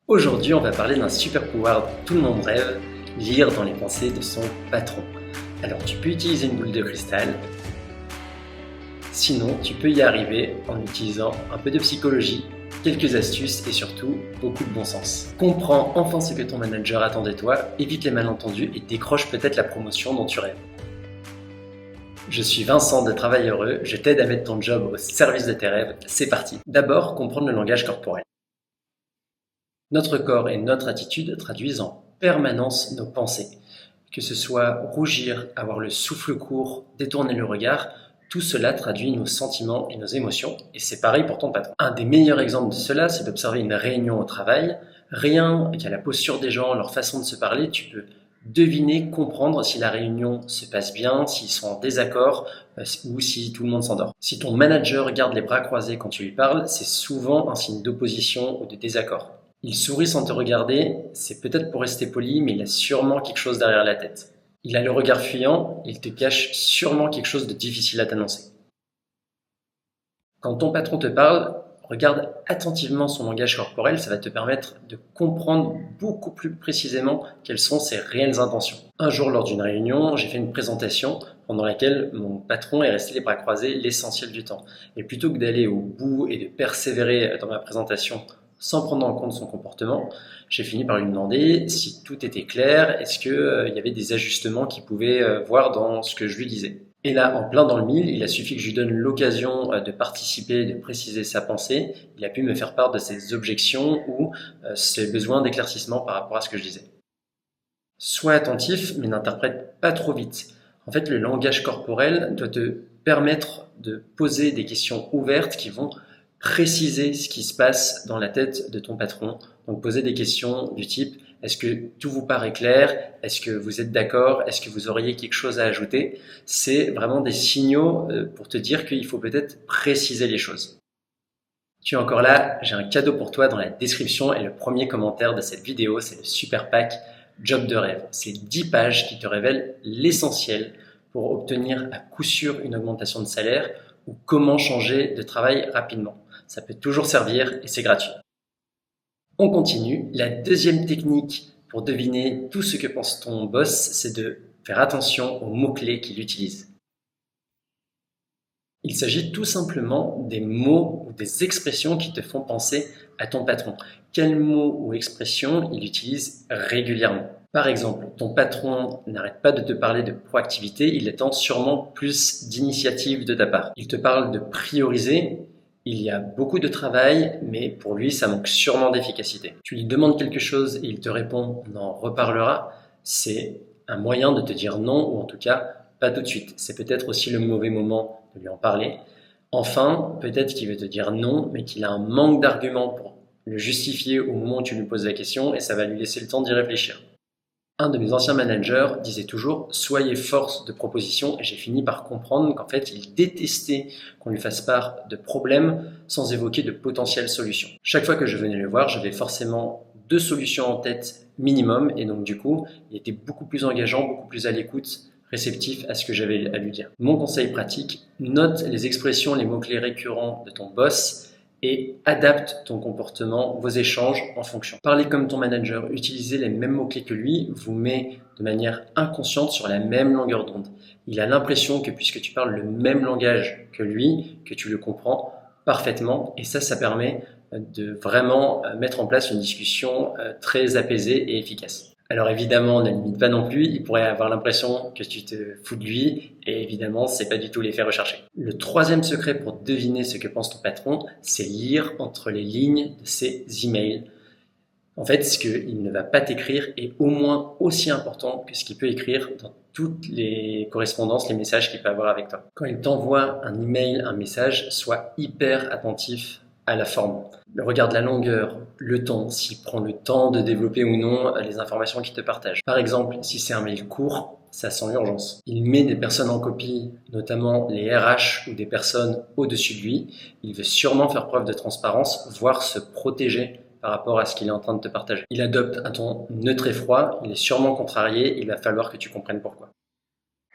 Aujourd'hui, on va parler d'un super pouvoir dont tout le monde rêve, lire dans les pensées de son patron. Alors, tu peux utiliser une boule de cristal, sinon tu peux y arriver en utilisant un peu de psychologie, quelques astuces et surtout beaucoup de bon sens. Comprends enfin ce que ton manager attend de toi, évite les malentendus et décroche peut-être la promotion dont tu rêves. Je suis Vincent de Travail Heureux, je t'aide à mettre ton job au service de tes rêves, c'est parti. D'abord, comprendre le langage corporel. Notre corps et notre attitude traduisent en permanence nos pensées. Que ce soit rougir, avoir le souffle court, détourner le regard, tout cela traduit nos sentiments et nos émotions, et c'est pareil pour ton patron. Un des meilleurs exemples de cela, c'est d'observer une réunion au travail. Rien qu'à la posture des gens, leur façon de se parler, tu peux deviner, comprendre si la réunion se passe bien, s'ils sont en désaccord ou si tout le monde s'endort. Si ton manager garde les bras croisés quand tu lui parles, c'est souvent un signe d'opposition ou de désaccord. Il sourit sans te regarder, c'est peut-être pour rester poli, mais il a sûrement quelque chose derrière la tête. Il a le regard fuyant, il te cache sûrement quelque chose de difficile à t'annoncer. Quand ton patron te parle, regarde attentivement son langage corporel, ça va te permettre de comprendre beaucoup plus précisément quelles sont ses réelles intentions. Un jour, lors d'une réunion, j'ai fait une présentation pendant laquelle mon patron est resté les bras croisés l'essentiel du temps. Et plutôt que d'aller au bout et de persévérer dans ma présentation sans prendre en compte son comportement, j'ai fini par lui demander si tout était clair, est-ce qu'il y avait des ajustements qu'il pouvait voir dans ce que je lui disais. Et là, en plein dans le mille, il a suffi que je lui donne l'occasion de participer, de préciser sa pensée. Il a pu me faire part de ses objections ou ses besoins d'éclaircissement par rapport à ce que je disais. Sois attentif, mais n'interprète pas trop vite. En fait, le langage corporel doit te permettre de poser des questions ouvertes qui vont préciser ce qui se passe dans la tête de ton patron. Donc poser des questions du type: est-ce que tout vous paraît clair? Est-ce que vous êtes d'accord? Est-ce que vous auriez quelque chose à ajouter? C'est vraiment des signaux pour te dire qu'il faut peut-être préciser les choses. Tu es encore là, j'ai un cadeau pour toi dans la description et le premier commentaire de cette vidéo, c'est le super pack Job de rêve. C'est 10 pages qui te révèlent l'essentiel pour obtenir à coup sûr une augmentation de salaire ou comment changer de travail rapidement. Ça peut toujours servir et c'est gratuit. On continue. La deuxième technique pour deviner tout ce que pense ton boss, c'est de faire attention aux mots-clés qu'il utilise. Il s'agit tout simplement des mots ou des expressions qui te font penser à ton patron. Quels mots ou expressions il utilise régulièrement? Par exemple, ton patron n'arrête pas de te parler de proactivité, il attend sûrement plus d'initiative de ta part. Il te parle de prioriser, il y a beaucoup de travail, mais pour lui, ça manque sûrement d'efficacité. Tu lui demandes quelque chose et il te répond: on en reparlera. C'est un moyen de te dire non, ou en tout cas, pas tout de suite. C'est peut-être aussi le mauvais moment de lui en parler. Enfin, peut-être qu'il veut te dire non, mais qu'il a un manque d'arguments pour le justifier au moment où tu lui poses la question et ça va lui laisser le temps d'y réfléchir. Un de mes anciens managers disait toujours: soyez force de proposition, et j'ai fini par comprendre qu'en fait il détestait qu'on lui fasse part de problèmes sans évoquer de potentielles solutions. Chaque fois que je venais le voir, j'avais forcément 2 solutions en tête minimum, et donc du coup il était beaucoup plus engageant, beaucoup plus à l'écoute, réceptif à ce que j'avais à lui dire. Mon conseil pratique: note les expressions, les mots-clés récurrents de ton boss et adapte ton comportement, vos échanges en fonction. Parler comme ton manager, utiliser les mêmes mots-clés que lui, vous met de manière inconsciente sur la même longueur d'onde. Il a l'impression que puisque tu parles le même langage que lui, que tu le comprends parfaitement, et ça permet de vraiment mettre en place une discussion très apaisée et efficace. Alors évidemment, ne limite pas non plus, il pourrait avoir l'impression que tu te fous de lui, et évidemment, c'est pas du tout l'effet recherché. Le troisième secret pour deviner ce que pense ton patron, c'est lire entre les lignes de ses emails. En fait, ce qu'il ne va pas t'écrire est au moins aussi important que ce qu'il peut écrire dans toutes les correspondances, les messages qu'il peut avoir avec toi. Quand il t'envoie un email, un message, sois hyper attentif à la forme. Regarde la longueur, le temps, s'il prend le temps de développer ou non les informations qu'il te partage. Par exemple, si c'est un mail court, ça sent l'urgence. Il met des personnes en copie, notamment les RH ou des personnes au-dessus de lui. Il veut sûrement faire preuve de transparence, voire se protéger par rapport à ce qu'il est en train de te partager. Il adopte un ton neutre et froid, il est sûrement contrarié, il va falloir que tu comprennes pourquoi.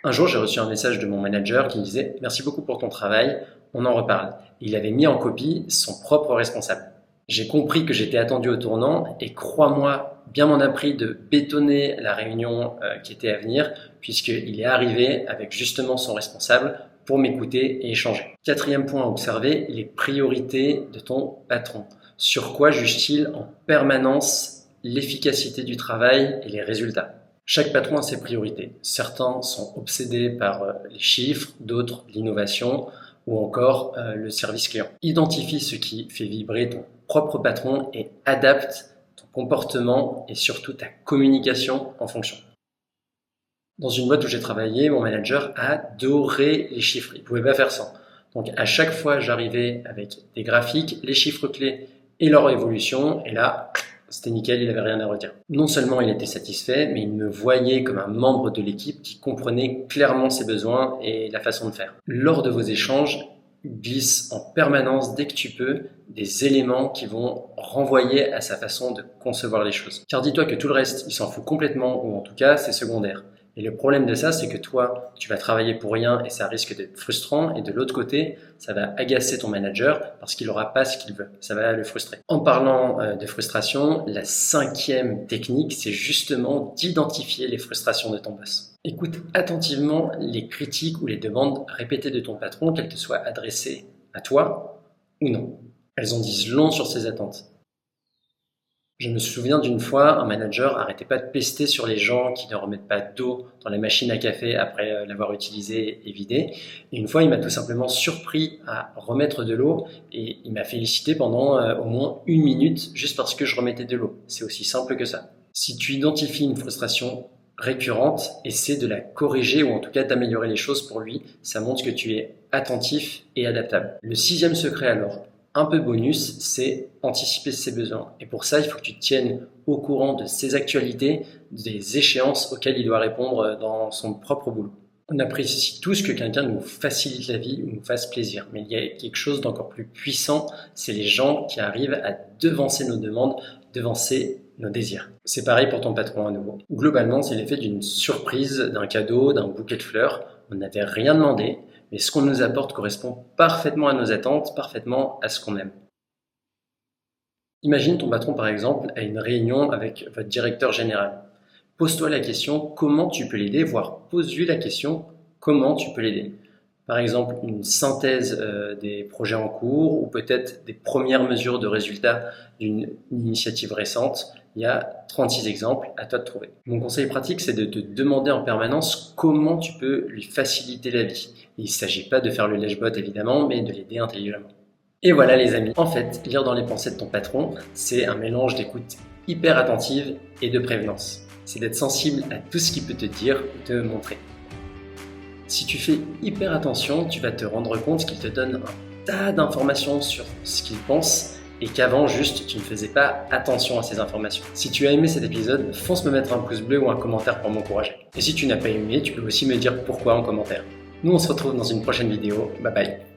Un jour, j'ai reçu un message de mon manager qui me disait: merci beaucoup pour ton travail, on en reparle. Il avait mis en copie son propre responsable. J'ai compris que j'étais attendu au tournant et crois-moi, bien m'en a pris de bétonner la réunion qui était à venir puisqu'il est arrivé avec justement son responsable pour m'écouter et échanger. Quatrième point à observer, les priorités de ton patron. Sur quoi juge-t-il en permanence l'efficacité du travail et les résultats? Chaque patron a ses priorités. Certains sont obsédés par les chiffres, d'autres l'innovation ou encore le service client. Identifie ce qui fait vibrer ton propre patron et adapte ton comportement et surtout ta communication en fonction. Dans une boîte où j'ai travaillé, mon manager adorait les chiffres. Il ne pouvait pas faire sans. Donc à chaque fois, j'arrivais avec des graphiques, les chiffres clés et leur évolution. Et là, c'était nickel, il n'avait rien à redire. Non seulement il était satisfait, mais il me voyait comme un membre de l'équipe qui comprenait clairement ses besoins et la façon de faire. Lors de vos échanges, glisse en permanence, dès que tu peux, des éléments qui vont renvoyer à sa façon de concevoir les choses. Car dis-toi que tout le reste, il s'en fout complètement, ou en tout cas, c'est secondaire. Et le problème de ça, c'est que toi, tu vas travailler pour rien et ça risque d'être frustrant. Et de l'autre côté, ça va agacer ton manager parce qu'il n'aura pas ce qu'il veut. Ça va le frustrer. En parlant de frustration, la 5e technique, c'est justement d'identifier les frustrations de ton boss. Écoute attentivement les critiques ou les demandes répétées de ton patron, qu'elles te soient adressées à toi ou non. Elles en disent long sur ses attentes. Je me souviens d'une fois, un manager arrêtait pas de pester sur les gens qui ne remettent pas d'eau dans la machine à café après l'avoir utilisée et vidée. Et une fois, il m'a tout simplement surpris à remettre de l'eau et il m'a félicité pendant au moins 1 minute juste parce que je remettais de l'eau. C'est aussi simple que ça. Si tu identifies une frustration récurrente, essaie de la corriger ou en tout cas d'améliorer les choses pour lui. Ça montre que tu es attentif et adaptable. Le 6e secret alors, un peu bonus, c'est anticiper ses besoins. Et pour ça, il faut que tu te tiennes au courant de ses actualités, des échéances auxquelles il doit répondre dans son propre boulot. On apprécie tous que quelqu'un nous facilite la vie ou nous fasse plaisir. Mais il y a quelque chose d'encore plus puissant, c'est les gens qui arrivent à devancer nos demandes, devancer nos désirs. C'est pareil pour ton patron à nouveau. Globalement, c'est l'effet d'une surprise, d'un cadeau, d'un bouquet de fleurs. On n'avait rien demandé. Mais ce qu'on nous apporte correspond parfaitement à nos attentes, parfaitement à ce qu'on aime. Imagine ton patron par exemple à une réunion avec votre directeur général. Pose-toi la question comment tu peux l'aider, voire pose-lui la question comment tu peux l'aider. Par exemple, une synthèse des projets en cours ou peut-être des premières mesures de résultats d'une initiative récente. Il y a 36 exemples, à toi de trouver. Mon conseil pratique, c'est de te demander en permanence comment tu peux lui faciliter la vie. Il ne s'agit pas de faire le lèche-bot évidemment, mais de l'aider intelligemment. Et voilà les amis, en fait, lire dans les pensées de ton patron, c'est un mélange d'écoute hyper attentive et de prévenance. C'est d'être sensible à tout ce qu'il peut te dire ou te montrer. Si tu fais hyper attention, tu vas te rendre compte qu'il te donne un tas d'informations sur ce qu'il pense et qu'avant, juste, tu ne faisais pas attention à ces informations. Si tu as aimé cet épisode, fonce me mettre un pouce bleu ou un commentaire pour m'encourager. Et si tu n'as pas aimé, tu peux aussi me dire pourquoi en commentaire. Nous, on se retrouve dans une prochaine vidéo. Bye bye.